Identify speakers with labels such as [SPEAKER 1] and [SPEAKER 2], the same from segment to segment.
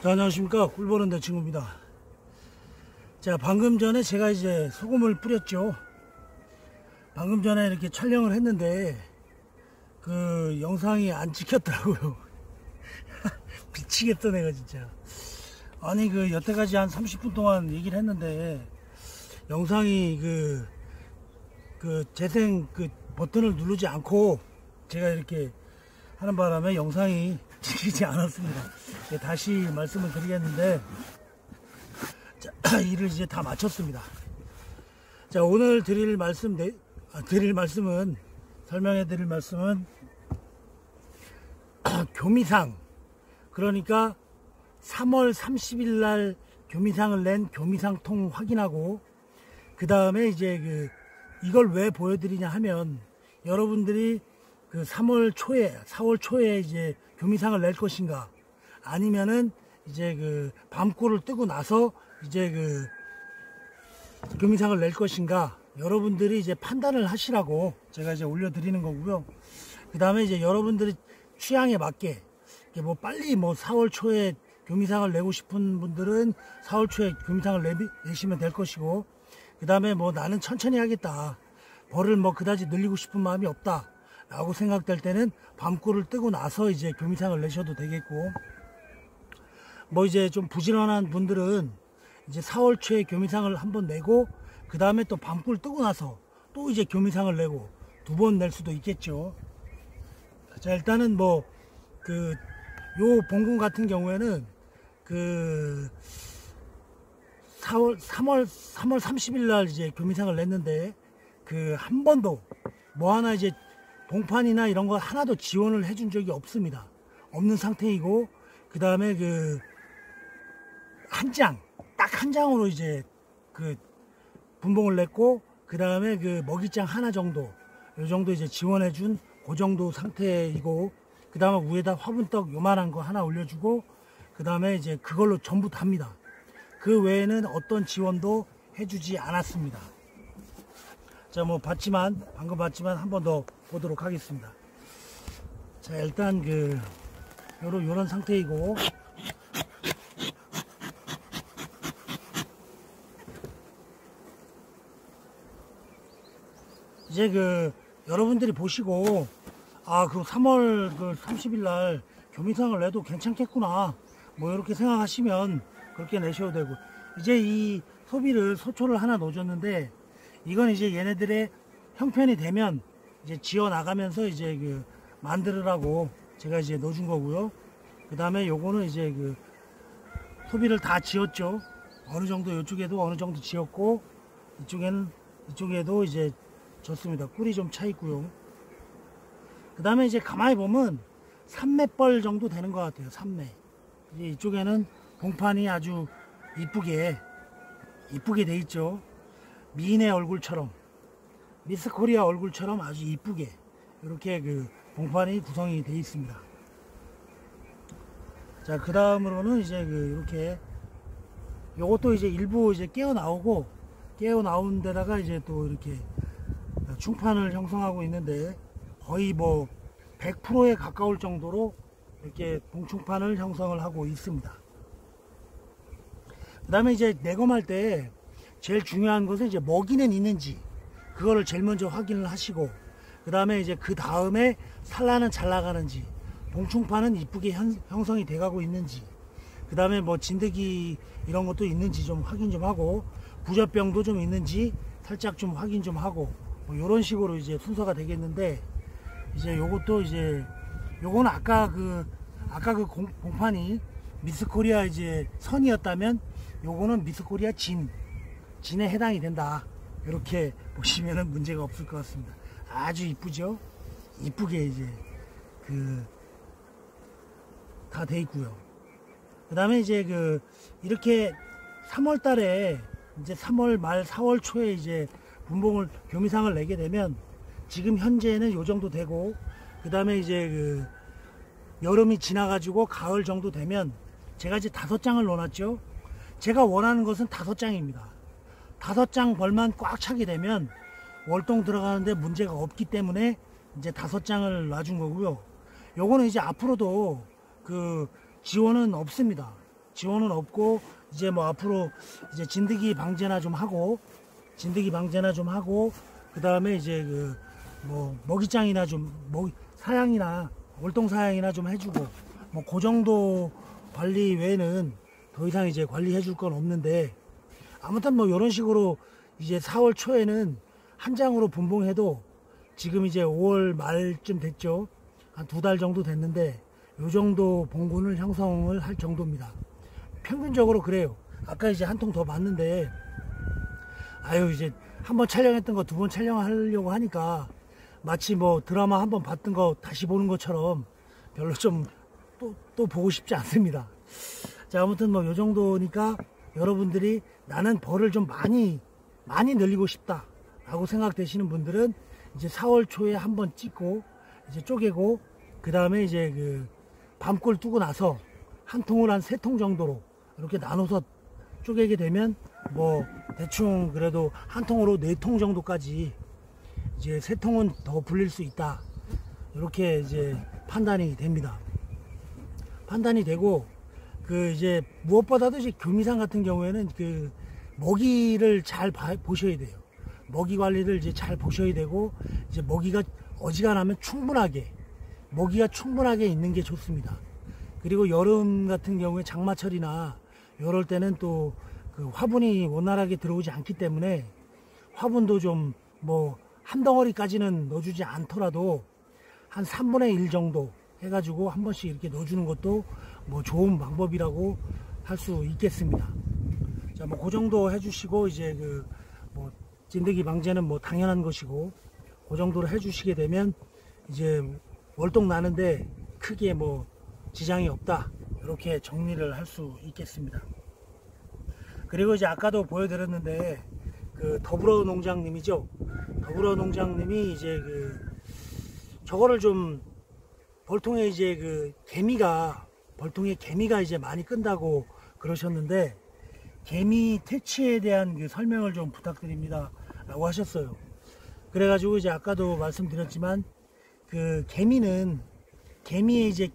[SPEAKER 1] 자, 안녕하십니까. 꿀 보는 내 친구입니다. 자, 방금 전에 제가 이제 소금을 뿌렸죠. 방금 전에 이렇게 촬영을 했는데 그 영상이 안 찍혔더라고요. 미치겠다 내가 진짜. 아니 그 여태까지 한 30분 동안 얘기를 했는데 영상이 그 재생 그 버튼을 누르지 않고 제가 이렇게 하는 바람에 영상이 찍히지 않았습니다. 다시 말씀을 드리겠는데, 자, 일을 이제 다 마쳤습니다. 자, 오늘 설명해 드릴 말씀은 교미상, 그러니까 3월 30일 날 교미상을 낸 교미상통 확인하고, 그 다음에 이제 이걸 왜 보여드리냐 하면, 여러분들이 그 4월 초에 이제 교미상을 낼 것인가, 아니면은 이제 그 밤꿀을 뜨고 나서 이제 그 교미상을 낼 것인가, 여러분들이 이제 판단을 하시라고 제가 이제 올려드리는 거고요. 그 다음에 이제 여러분들이 취향에 맞게 뭐 빨리 뭐 4월 초에 교미상을 내고 싶은 분들은 4월 초에 교미상을 내시면 될 것이고, 그 다음에 뭐 나는 천천히 하겠다, 벌을 뭐 그다지 늘리고 싶은 마음이 없다 라고 생각될 때는 밤꿀을 뜨고 나서 이제 교미상을 내셔도 되겠고, 뭐 이제 좀 부지런한 분들은 이제 4월 초에 교미상을 한번 내고 그 다음에 또 밤꿀 뜨고 나서 또 이제 교미상을 내고 두 번 낼 수도 있겠죠. 자, 일단은 뭐 요 봉군 같은 경우에는 그 3월 30일 날 이제 교미상을 냈는데 그 한 번도 뭐 하나 이제 봉판이나 이런 거 하나도 지원을 해준 적이 없습니다. 없는 상태이고, 그 다음에 딱 한 장으로 이제 그 분봉을 냈고, 그 다음에 그 먹이장 하나 정도, 요 정도 이제 지원해준 그 정도 상태이고, 그 다음에 위에다 화분떡 요만한 거 하나 올려주고, 그 다음에 이제 그걸로 전부 답니다. 그 외에는 어떤 지원도 해주지 않았습니다. 자, 뭐 방금 봤지만 한 번 더 보도록 하겠습니다. 자, 일단 요런 상태이고, 이제 여러분들이 보시고, 아, 3월 30일 날 교미상을 내도 괜찮겠구나, 뭐 이렇게 생각하시면 그렇게 내셔도 되고, 이제 이 소초를 하나 넣어줬는데, 이건 이제 얘네들의 형편이 되면 이제 지어 나가면서 이제 만들으라고 제가 이제 넣어준 거고요. 그 다음에 요거는 이제 소비를 다 지었죠. 어느 정도 이쪽에도 어느 정도 지었고, 이쪽에도 이제 졌습니다. 꿀이 좀 차 있고요. 그 다음에 이제 가만히 보면 3매벌 정도 되는 것 같아요. 3매. 이제 이쪽에는 봉판이 아주 이쁘게 돼 있죠. 미인의 얼굴처럼, 미스 코리아 얼굴처럼 아주 이쁘게 이렇게 봉판이 구성이 되어 있습니다. 자, 그 다음으로는 이제 이렇게 요것도 이제 일부 이제 깨어 나온 데다가 이제 또 이렇게 충판을 형성하고 있는데, 거의 뭐 100%에 가까울 정도로 이렇게 봉충판을 형성을 하고 있습니다. 그 다음에 이제 내검할 때 제일 중요한 것은 이제 먹이는 있는지, 그거를 제일 먼저 확인을 하시고, 그 다음에 이제 그 다음에 산란은 잘 나가는지, 봉충판은 이쁘게 형성이 돼가고 있는지, 그 다음에 뭐 진드기 이런 것도 있는지 좀 확인 좀 하고, 부젖병도 좀 있는지 살짝 좀 확인 좀 하고, 뭐 이런 식으로 이제 순서가 되겠는데, 이제 요것도 이제 요거는 아까 봉판이 미스코리아 이제 선이었다면, 요거는 미스코리아 진에 해당이 된다, 이렇게 보시면은 문제가 없을 것 같습니다. 아주 이쁘죠? 이쁘게 이제 다 돼 있고요. 그 다음에 이제 이렇게 3월 달에 이제 3월 말 4월 초에 이제 교미상을 내게 되면, 지금 현재는 요 정도 되고, 그 다음에 이제 여름이 지나가지고 가을 정도 되면, 제가 이제 5장을 넣어놨죠. 제가 원하는 것은 5장입니다. 5장 벌만 꽉 차게 되면 월동 들어가는데 문제가 없기 때문에 이제 5장을 놔준 거고요. 요거는 이제 앞으로도 지원은 없습니다. 지원은 없고, 이제 뭐 앞으로 이제 진드기 방제나 좀 하고, 그 다음에 이제 그 뭐 먹이장이나 좀 사양이나 월동 사양이나 좀 해주고, 뭐 그 정도 관리 외에는 더 이상 이제 관리해 줄 건 없는데, 아무튼 뭐 이런 식으로 이제 4월 초에는 한 장으로 분봉해도 지금 이제 5월 말쯤 됐죠. 한 2달 정도 됐는데 요 정도 봉군을 형성을 할 정도입니다. 평균적으로 그래요. 아까 이제 한 통 더 봤는데, 아유, 이제 한 번 촬영했던 거 2번 촬영하려고 하니까 마치 뭐 드라마 한 번 봤던 거 다시 보는 것처럼 별로 좀 또 보고 싶지 않습니다. 자, 아무튼 뭐 요 정도니까 여러분들이 나는 벌을 좀 많이 늘리고 싶다 라고 생각되시는 분들은 이제 4월 초에 한번 찍고 이제 쪼개고, 그 다음에 이제 그 밤꿀 뜨고 나서 한 통을 한 3통 정도로 이렇게 나눠서 쪼개게 되면 뭐 대충 그래도 한 통으로 4통 정도까지 이제 3통은 더 불릴 수 있다, 이렇게 이제 판단이 됩니다. 판단이 되고, 그 이제 무엇보다도 이제 교미상 같은 경우에는 그 먹이를 잘 보셔야 돼요. 먹이 관리를 이제 잘 보셔야 되고, 이제 먹이가 어지간하면 먹이가 충분하게 있는 게 좋습니다. 그리고 여름 같은 경우에 장마철이나 이럴 때는 또 그 화분이 원활하게 들어오지 않기 때문에 화분도 좀 뭐 한 덩어리까지는 넣어주지 않더라도 한 3분의 1 정도 해가지고 한 번씩 이렇게 넣어주는 것도 뭐 좋은 방법이라고 할 수 있겠습니다. 자, 뭐 그 정도 해주시고, 이제 그 뭐 진드기 방제는 뭐 당연한 것이고, 그 정도로 해주시게 되면 이제 월동 나는데 크게 뭐 지장이 없다, 이렇게 정리를 할 수 있겠습니다. 그리고 이제 아까도 보여드렸는데 그 더불어 농장님이죠. 더불어 농장님이 이제 그 저거를 좀 벌통에 이제 그 벌통에 개미가 이제 많이 끈다고 그러셨는데, 개미 퇴치에 대한 그 설명을 좀 부탁드립니다 라고 하셨어요. 그래가지고 이제 아까도 말씀드렸지만, 그 개미의 이제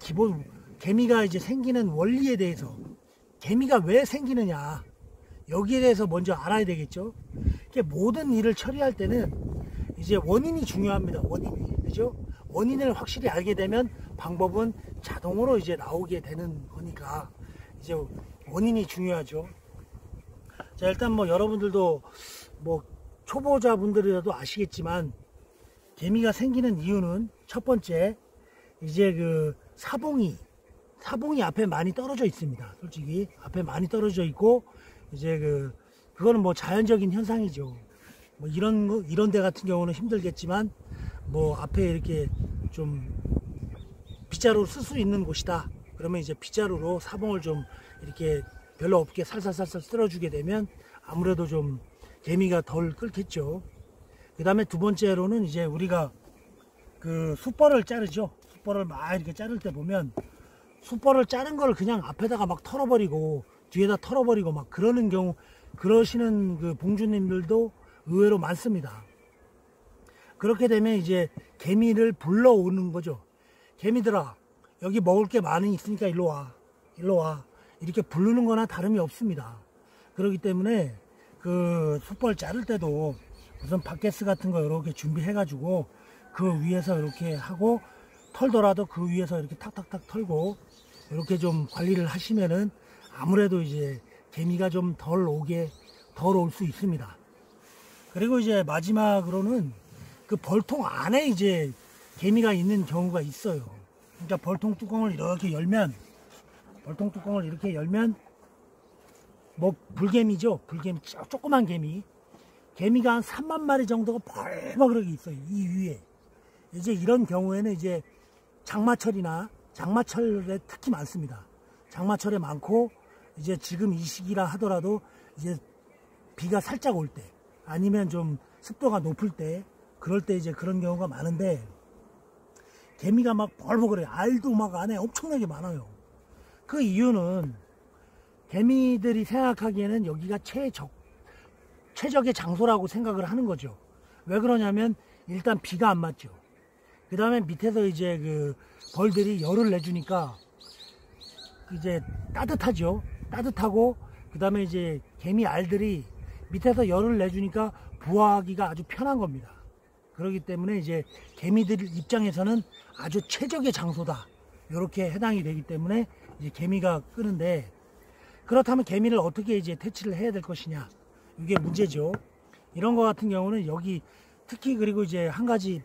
[SPEAKER 1] 개미가 이제 생기는 원리에 대해서, 개미가 왜 생기느냐, 여기에 대해서 먼저 알아야 되겠죠. 모든 일을 처리할 때는 이제 원인이 중요합니다. 그죠? 원인을 확실히 알게 되면 방법은 자동으로 이제 나오게 되는 거니까 이제 원인이 중요하죠. 자, 일단 뭐 여러분들도 뭐 초보자분들이라도 아시겠지만, 개미가 생기는 이유는 첫 번째, 이제 그 사봉이 앞에 많이 떨어져 있습니다. 솔직히 앞에 많이 떨어져 있고, 이제 그거는 뭐 자연적인 현상이죠. 뭐 이런 데 같은 경우는 힘들겠지만, 뭐 앞에 이렇게 좀 빗자루로 쓸 수 있는 곳이다, 그러면 이제 빗자루로 사봉을 좀 이렇게 별로 없게 살살살살 쓸어주게 되면 아무래도 좀 개미가 덜 끓겠죠. 그 다음에 두 번째로는 이제 우리가 그 숯벌을 자르죠. 숯벌을 막 이렇게 자를 때 보면, 숯벌을 자른 걸 그냥 앞에다가 막 털어버리고 뒤에다 털어버리고 막 그러시는 그 봉주님들도 의외로 많습니다. 그렇게 되면 이제 개미를 불러오는 거죠. 개미들아, 여기 먹을 게 많이 있으니까 일로 와, 이렇게 부르는 거나 다름이 없습니다. 그렇기 때문에 그 숯벌 자를 때도 우선 팟캐스 같은 거 이렇게 준비해 가지고 그 위에서 이렇게 하고, 털더라도 그 위에서 이렇게 탁탁탁 털고 이렇게 좀 관리를 하시면은 아무래도 이제 개미가 좀 덜 올 수 있습니다. 그리고 이제 마지막으로는 그 벌통 안에 이제 개미가 있는 경우가 있어요. 그러니까 벌통 뚜껑을 이렇게 열면 뭐 불개미죠. 불개미, 조그만 개미가 한 3만 마리 정도가 벌벅하게 있어요. 이 위에. 이제 이런 경우에는 이제 장마철에 특히 많습니다. 장마철에 많고, 이제 지금 이 시기라 하더라도 이제 비가 살짝 올 때, 아니면 좀 습도가 높을 때, 그럴 때 이제 그런 경우가 많은데, 개미가 막 벌벅거려요. 알도 막 안에 엄청나게 많아요. 그 이유는 개미들이 생각하기에는 여기가 최적의 장소라고 생각을 하는 거죠. 왜 그러냐면, 일단 비가 안 맞죠. 그 다음에 밑에서 이제 그 벌들이 열을 내주니까 이제 따뜻하죠. 따뜻하고 그 다음에 이제 개미 알들이 밑에서 열을 내주니까 부화하기가 아주 편한 겁니다. 그렇기 때문에 이제 개미들 입장에서는 아주 최적의 장소다, 이렇게 해당이 되기 때문에 이제 개미가 끄는데, 그렇다면 개미를 어떻게 이제 퇴치를 해야 될 것이냐, 이게 문제죠. 이런 거 같은 경우는 여기 특히, 그리고 이제 한 가지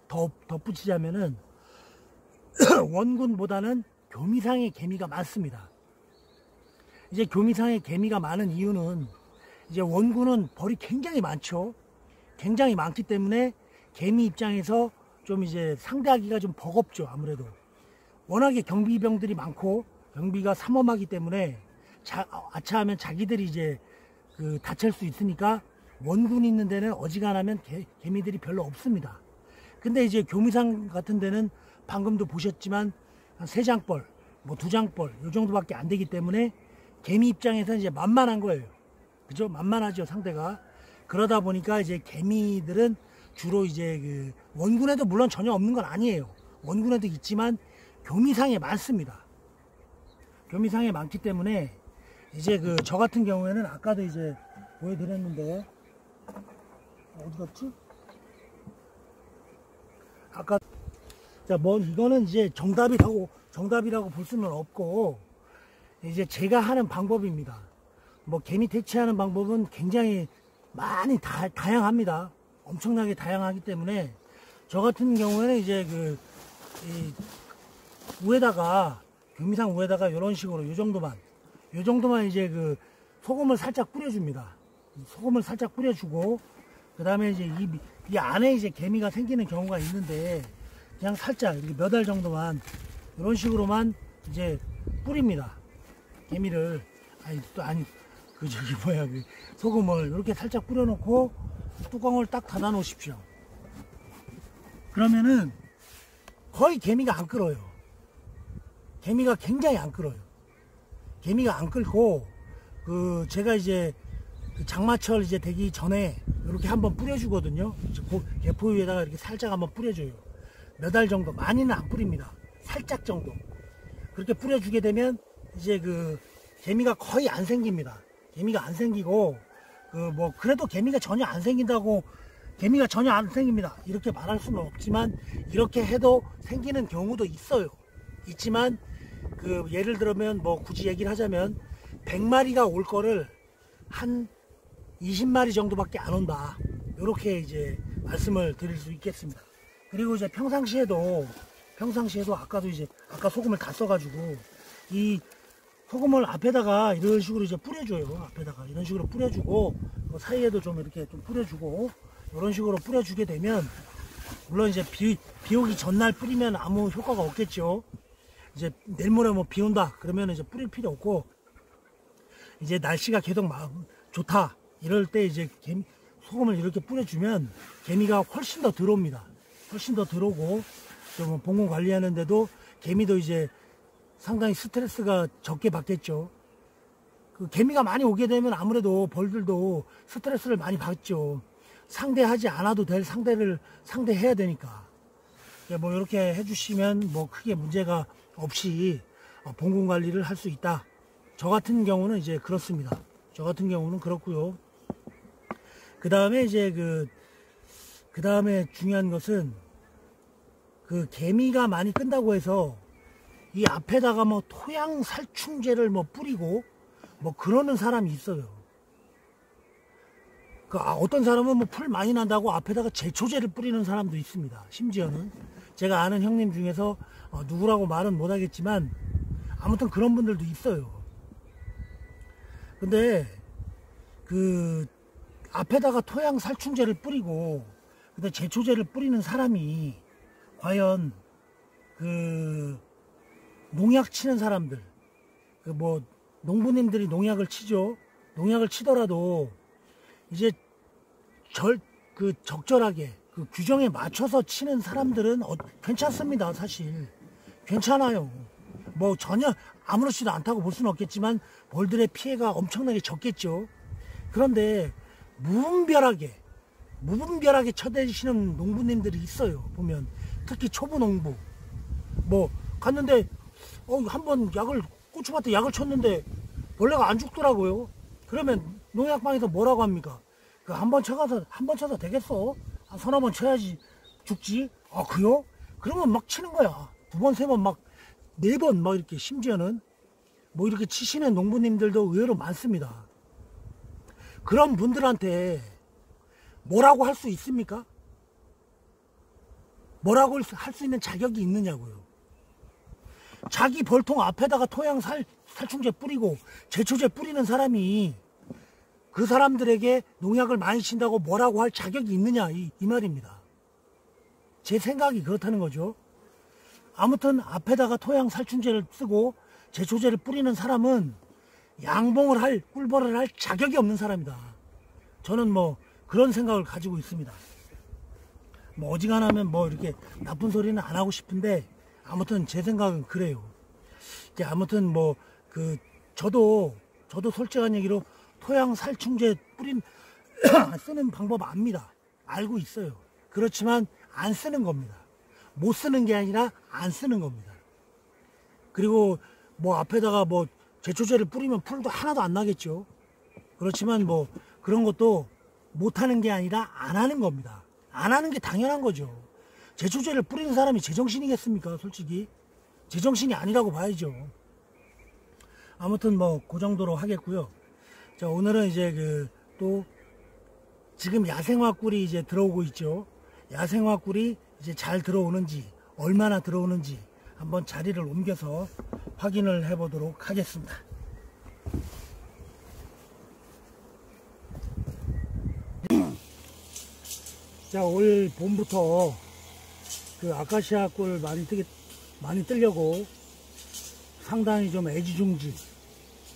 [SPEAKER 1] 더 덧붙이자면은 원군보다는 교미상의 개미가 많습니다. 이제 교미상의 개미가 많은 이유는 이제 원군은 벌이 굉장히 많죠. 굉장히 많기 때문에 개미 입장에서 좀 이제 상대하기가 좀 버겁죠. 아무래도 워낙에 경비병들이 많고 경비가 삼엄하기 때문에 아차하면 자기들이 이제 다칠 수 있으니까 원군이 있는 데는 어지간하면 개미들이 별로 없습니다. 근데 이제 교미상 같은 데는 방금도 보셨지만 한 3장벌, 뭐 2장벌 요 정도밖에 안 되기 때문에 개미 입장에서는 이제 만만한 거예요. 그죠? 만만하죠, 상대가. 그러다 보니까 이제 개미들은 주로 이제 원군에도 물론 전혀 없는 건 아니에요. 원군에도 있지만 교미상에 많습니다. 교미상에 많기 때문에 이제 저 같은 경우에는 아까도 이제 보여드렸는데, 어디 갔지? 아까, 자, 뭐 이거는 이제 정답이라고 볼 수는 없고, 이제 제가 하는 방법입니다. 뭐 개미 퇴치하는 방법은 굉장히 많이 다양합니다. 엄청나게 다양하기 때문에 저 같은 경우에는 이제 이 우에다가, 교미상 우에다가 이런 식으로 요 정도만 이제 소금을 살짝 뿌려줍니다. 소금을 살짝 뿌려주고, 그 다음에 이제 이 안에 이제 개미가 생기는 경우가 있는데 그냥 살짝 이렇게 몇 알 정도만 이런 식으로만 이제 뿌립니다. 개미를 소금을 이렇게 살짝 뿌려놓고 뚜껑을 딱 닫아 놓으십시오. 그러면은 거의 개미가 안 끓어요. 개미가 굉장히 안 끓어요. 개미가 안 끓고, 제가 이제 장마철 이제 되기 전에 이렇게 한번 뿌려주거든요. 개포 위에다가 이렇게 살짝 한번 뿌려줘요. 몇 알 정도, 많이는 안 뿌립니다. 살짝 정도. 그렇게 뿌려주게 되면 이제 개미가 거의 안 생깁니다. 개미가 안 생기고, 뭐 그래도 개미가 전혀 안 생긴다고, 개미가 전혀 안 생깁니다, 이렇게 말할 수는 없지만 이렇게 해도 생기는 경우도 있어요. 있지만 예를 들면 뭐 굳이 얘기를 하자면 100마리가 올 거를 한 20마리 정도밖에 안 온다, 이렇게 이제 말씀을 드릴 수 있겠습니다. 그리고 이제 평상시에도 아까 소금을 다 써가지고 이 소금을 앞에다가 이런 식으로 이제 뿌려줘요. 앞에다가 이런 식으로 뿌려주고, 그 사이에도 좀 이렇게 좀 뿌려주고, 이런 식으로 뿌려주게 되면, 물론 이제 비 오기 전날 뿌리면 아무 효과가 없겠죠. 이제 내일 모레 뭐 비 온다 그러면 이제 뿌릴 필요 없고, 이제 날씨가 계속 좋다 이럴 때 이제 소금을 이렇게 뿌려주면 개미가 훨씬 더 들어옵니다. 훨씬 더 들어오고, 좀 봉공 관리하는데도 개미도 이제 상당히 스트레스가 적게 받겠죠. 개미가 많이 오게 되면 아무래도 벌들도 스트레스를 많이 받죠. 상대하지 않아도 될 상대를 상대해야 되니까. 뭐 이렇게 해주시면 뭐 크게 문제가 없이 봉공 관리를 할 수 있다. 저 같은 경우는 이제 그렇습니다. 저 같은 경우는 그렇고요. 그 다음에 이제 그 다음에 중요한 것은 개미가 많이 끈다고 해서 이 앞에다가 뭐 토양 살충제를 뭐 뿌리고 뭐 그러는 사람이 있어요. 어떤 사람은 뭐 풀 많이 난다고 앞에다가 제초제를 뿌리는 사람도 있습니다. 심지어는 제가 아는 형님 중에서 누구라고 말은 못하겠지만 아무튼 그런 분들도 있어요. 근데 앞에다가 토양 살충제를 뿌리고 근데 제초제를 뿌리는 사람이 과연 농약 치는 사람들, 뭐 농부님들이 농약을 치죠. 농약을 치더라도 이제 적절하게 규정에 맞춰서 치는 사람들은 괜찮습니다. 사실 괜찮아요. 뭐 전혀 아무렇지도 않다고 볼 수는 없겠지만 벌들의 피해가 엄청나게 적겠죠. 그런데 무분별하게 쳐대시는 농부님들이 있어요. 보면 특히 초보 농부 뭐 갔는데 한번 고추밭에 약을 쳤는데 벌레가 안 죽더라고요. 그러면 농약방에서 뭐라고 합니까? 그 한 번 쳐서 되겠어? 한 서너 번 쳐야지 죽지? 아, 그요? 그러면 막 치는 거야. 두 번, 세 번, 막, 네 번, 막 이렇게, 심지어는, 뭐 이렇게 치시는 농부님들도 의외로 많습니다. 그런 분들한테 뭐라고 할 수 있습니까? 뭐라고 할 수 있는 자격이 있느냐고요. 자기 벌통 앞에다가 살충제 뿌리고, 제초제 뿌리는 사람이 그 사람들에게 농약을 많이 친다고 뭐라고 할 자격이 있느냐, 이 말입니다. 제 생각이 그렇다는 거죠. 아무튼 앞에다가 토양 살충제를 쓰고 제초제를 뿌리는 사람은 양봉을 할, 꿀벌을 할 자격이 없는 사람이다. 저는 뭐 그런 생각을 가지고 있습니다. 뭐 어지간하면 뭐 이렇게 나쁜 소리는 안 하고 싶은데 아무튼 제 생각은 그래요. 이제 아무튼 뭐 저도 솔직한 얘기로 토양 살충제 쓰는 방법 압니다. 알고 있어요. 그렇지만 안 쓰는 겁니다. 못 쓰는 게 아니라 안 쓰는 겁니다. 그리고 뭐 앞에다가 뭐 제초제를 뿌리면 풀도 하나도 안 나겠죠. 그렇지만 뭐 그런 것도 못 하는 게 아니라 안 하는 겁니다. 안 하는 게 당연한 거죠. 제초제를 뿌리는 사람이 제정신이겠습니까? 솔직히 제정신이 아니라고 봐야죠. 아무튼 뭐 그 정도로 하겠고요. 자, 오늘은 이제 또 지금 야생화 꿀이 이제 들어오고 있죠. 야생화 꿀이 이제 잘 들어오는지, 얼마나 들어오는지 한번 자리를 옮겨서 확인을 해 보도록 하겠습니다. 자, 올 봄부터 그 아카시아 꿀 많이 뜨려고 상당히 좀 애지중지,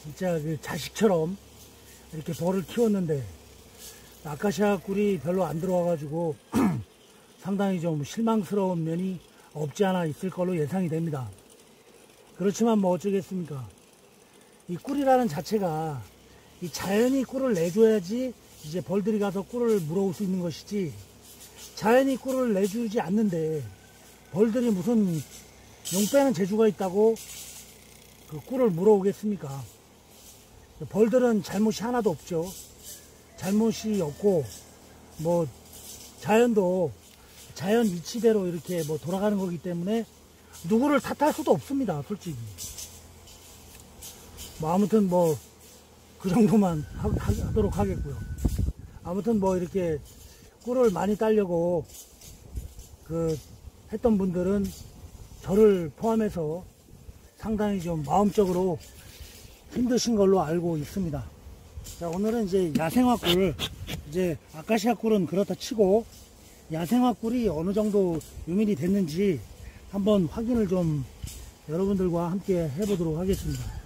[SPEAKER 1] 진짜 그 자식처럼 이렇게 벌을 키웠는데 아카시아 꿀이 별로 안 들어와가지고 상당히 좀 실망스러운 면이 없지 않아 있을 걸로 예상이 됩니다. 그렇지만 뭐 어쩌겠습니까? 이 꿀이라는 자체가 이 자연이 꿀을 내줘야지 이제 벌들이 가서 꿀을 물어올 수 있는 것이지, 자연이 꿀을 내주지 않는데 벌들이 무슨 용 빼는 재주가 있다고 그 꿀을 물어오겠습니까? 벌들은 잘못이 하나도 없죠. 잘못이 없고 뭐 자연도 자연 이치대로 이렇게 뭐 돌아가는 거기 때문에 누구를 탓할 수도 없습니다. 솔직히 뭐 아무튼 뭐 그 정도만 하도록 하겠고요. 아무튼 뭐 이렇게 꿀을 많이 따려고 했던 분들은 저를 포함해서 상당히 좀 마음적으로 힘드신 걸로 알고 있습니다. 자, 오늘은 이제 야생화 꿀, 이제 아카시아 꿀은 그렇다 치고 야생화 꿀이 어느 정도 유밀이 됐는지 한번 확인을 좀 여러분들과 함께 해보도록 하겠습니다.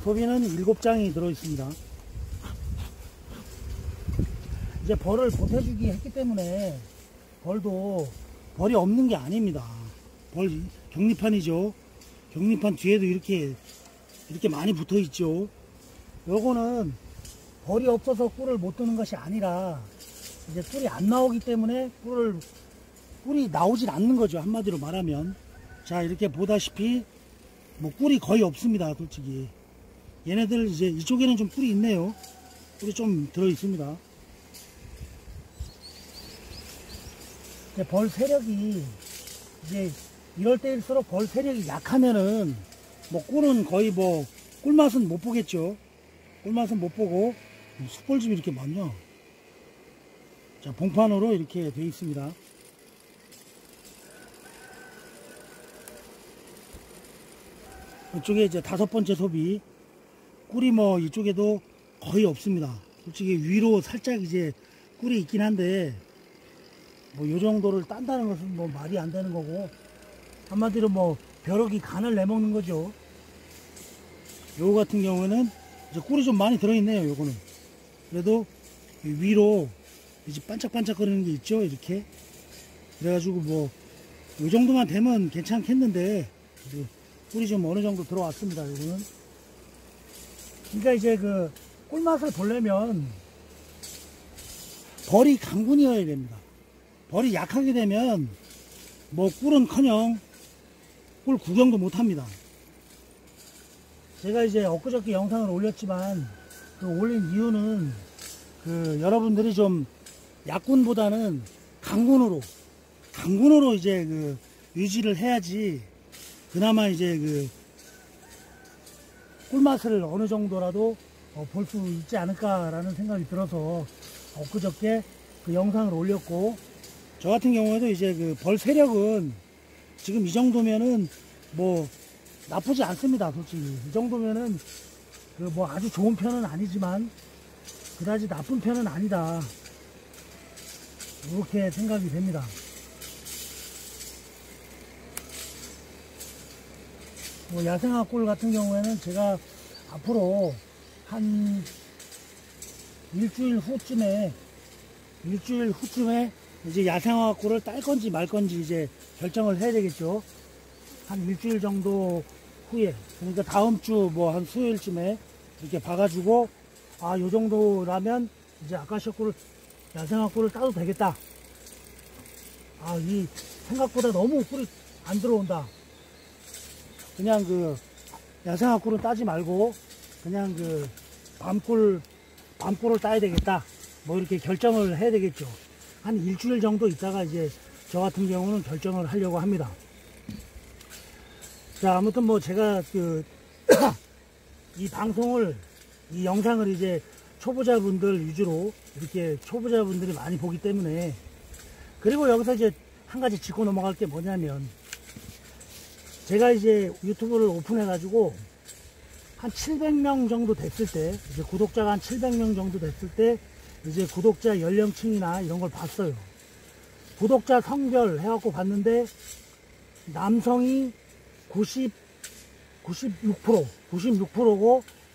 [SPEAKER 1] 소비는 7장이 들어있습니다. 이제 벌을 보태주기 했기 때문에 벌이 없는 게 아닙니다. 격리판이죠. 격리판 뒤에도 이렇게 많이 붙어 있죠. 요거는 벌이 없어서 꿀을 못 뜨는 것이 아니라 이제 꿀이 안 나오기 때문에 꿀이 나오질 않는 거죠. 한마디로 말하면. 자, 이렇게 보다시피 뭐 꿀이 거의 없습니다. 솔직히 얘네들 이제 이쪽에는 좀 꿀이 있네요. 꿀이 좀 들어 있습니다. 벌 세력이 이제 이럴 때일수록 벌 세력이 약하면은 뭐 꿀은 거의 뭐 꿀맛은 못 보겠죠. 꿀맛은 못 보고 숯벌집이 이렇게 많냐. 자, 봉판으로 이렇게 되어 있습니다. 이쪽에 이제 5번째 소비. 꿀이 뭐 이쪽에도 거의 없습니다. 솔직히 위로 살짝 이제 꿀이 있긴 한데 뭐 요 정도를 딴다는 것은 뭐 말이 안 되는 거고, 한마디로 뭐 벼룩이 간을 내먹는 거죠. 요거 같은 경우는 이제 꿀이 좀 많이 들어있네요. 요거는 그래도 위로 이제 반짝반짝 거리는 게 있죠. 이렇게 그래가지고 뭐 요 정도만 되면 괜찮겠는데 꿀이 좀 어느 정도 들어왔습니다. 요거는. 그러니까 이제 그 꿀맛을 보려면 벌이 강군이어야 됩니다. 벌이 약하게 되면 뭐 꿀은커녕 꿀 구경도 못합니다. 제가 이제 엊그저께 영상을 올렸지만 그 올린 이유는 그 여러분들이 좀 약군보다는 강군으로 이제 그 유지를 해야지 그나마 이제 그 꿀맛을 어느 정도라도 볼 수 있지 않을까라는 생각이 들어서 엊그저께 그 영상을 올렸고, 저 같은 경우에도 이제 그 벌 세력은 지금 이 정도면은 뭐 나쁘지 않습니다. 솔직히 이 정도면은 그 뭐 아주 좋은 편은 아니지만 그다지 나쁜 편은 아니다, 이렇게 생각이 됩니다. 뭐 야생화 꿀 같은 경우에는 제가 앞으로 한 일주일 후쯤에 이제 야생화 꿀을 딸 건지 말 건지 이제 결정을 해야 되겠죠. 한 일주일 정도 후에, 그러니까 다음 주 뭐 한 수요일쯤에 이렇게 봐가지고 아, 요 정도라면 이제 아카시아 꿀을, 야생화 꿀을 따도 되겠다. 아, 이 생각보다 너무 꿀이 안 들어온다. 그냥 그 야생화 꿀은 따지 말고 그냥 그 밤꿀을 따야 되겠다, 뭐 이렇게 결정을 해야 되겠죠. 한 일주일 정도 있다가 이제 저 같은 경우는 결정을 하려고 합니다. 자, 아무튼 뭐 제가 그 이 방송을, 이 영상을 이제 초보자분들 위주로 이렇게 초보자분들이 많이 보기 때문에, 그리고 여기서 이제 한 가지 짚고 넘어갈 게 뭐냐면, 제가 이제 유튜브를 오픈해 가지고 한 700명 정도 됐을 때, 이제 구독자가 한 700명 정도 됐을 때 이제 구독자 연령층이나 이런 걸 봤어요. 구독자 성별 해갖고 봤는데 남성이 96%고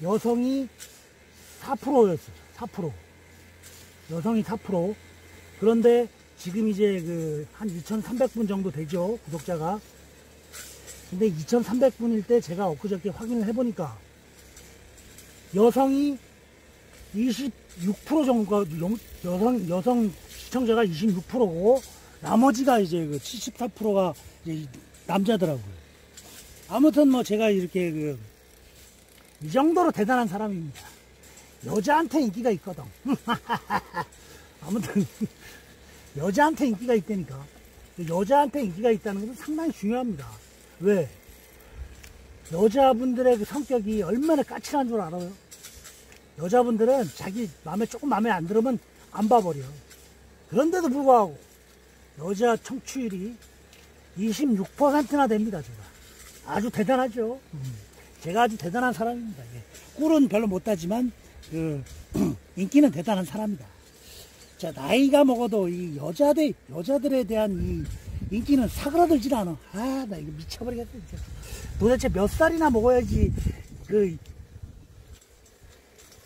[SPEAKER 1] 여성이 4%였어요. 4%. 여성이 4%. 그런데 지금 이제 그 한 2,300분 정도 되죠, 구독자가. 근데 2,300분일 때 제가 엊그저께 확인을 해보니까 여성이 26% 정도가, 여성 시청자가 26%고 나머지가 이제 그 74%가 이제 남자더라고요. 아무튼 뭐 제가 이렇게 이 정도로 대단한 사람입니다. 여자한테 인기가 있거든. 아무튼 여자한테 인기가 있다니까. 여자한테 인기가 있다는 것은 상당히 중요합니다. 왜? 여자분들의 그 성격이 얼마나 까칠한 줄 알아요? 여자분들은 자기 조금 마음에 안 들으면 안 봐버려. 그런데도 불구하고 여자 청취율이 26%나 됩니다. 제가 아주 대단하죠. 제가 아주 대단한 사람입니다. 꿀은 별로 못 따지만 인기는 대단한 사람이다. 자, 나이가 먹어도 이 여자들에 대한 이 인기는 사그라들질 않아. 아, 나 이거 미쳐버리겠다 진짜. 도대체 몇 살이나 먹어야지 그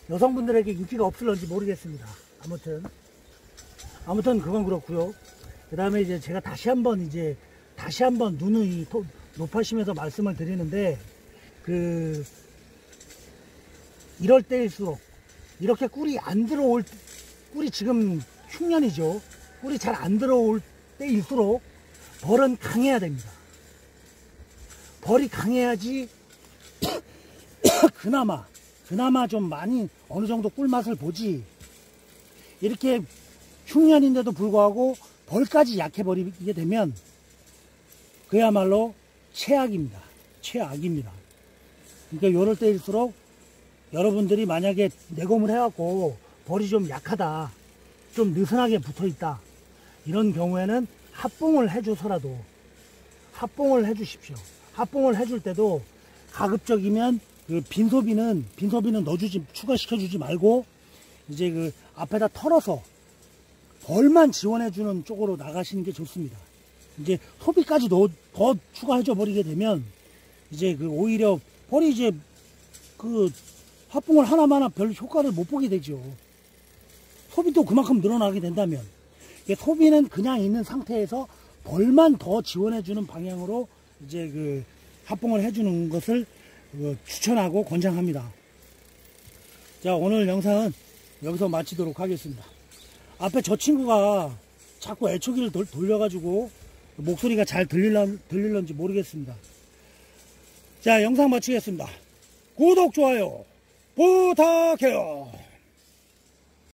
[SPEAKER 1] 여성분들에게 인기가 없을런지 모르겠습니다. 아무튼 그건 그렇고요. 그 다음에 이제 제가 다시 한번 누누이 높아심에서 말씀을 드리는데, 이럴 때일수록, 이렇게 꿀이 지금 흉년이죠. 꿀이 잘 안 들어올 때일수록 벌은 강해야 됩니다. 벌이 강해야지 그나마 좀 많이 어느 정도 꿀맛을 보지. 이렇게 흉년인데도 불구하고 벌까지 약해버리게 되면 그야말로 최악입니다. 그러니까 요럴 때일수록 여러분들이 만약에 내검을 해갖고 벌이 좀 약하다, 좀 느슨하게 붙어있다, 이런 경우에는 합봉을 해줘서라도 합봉을 해주십시오. 합봉을 해줄 때도 가급적이면 그 빈소비는 추가시켜주지 말고 이제 그 앞에다 털어서 벌만 지원해주는 쪽으로 나가시는 게 좋습니다. 이제 소비까지 더 추가해줘 버리게 되면 이제 오히려 벌이 이제 합봉을 하나마나 별 효과를 못 보게 되죠. 소비도 그만큼 늘어나게 된다면, 소비는 그냥 있는 상태에서 벌만 더 지원해주는 방향으로 이제 합봉을 해주는 것을 추천하고 권장합니다. 자, 오늘 영상은 여기서 마치도록 하겠습니다. 앞에 저 친구가 자꾸 애초기를 돌려가지고 목소리가 잘 들릴런지 모르겠습니다. 자, 영상 마치겠습니다. 구독, 좋아요 부탁해요.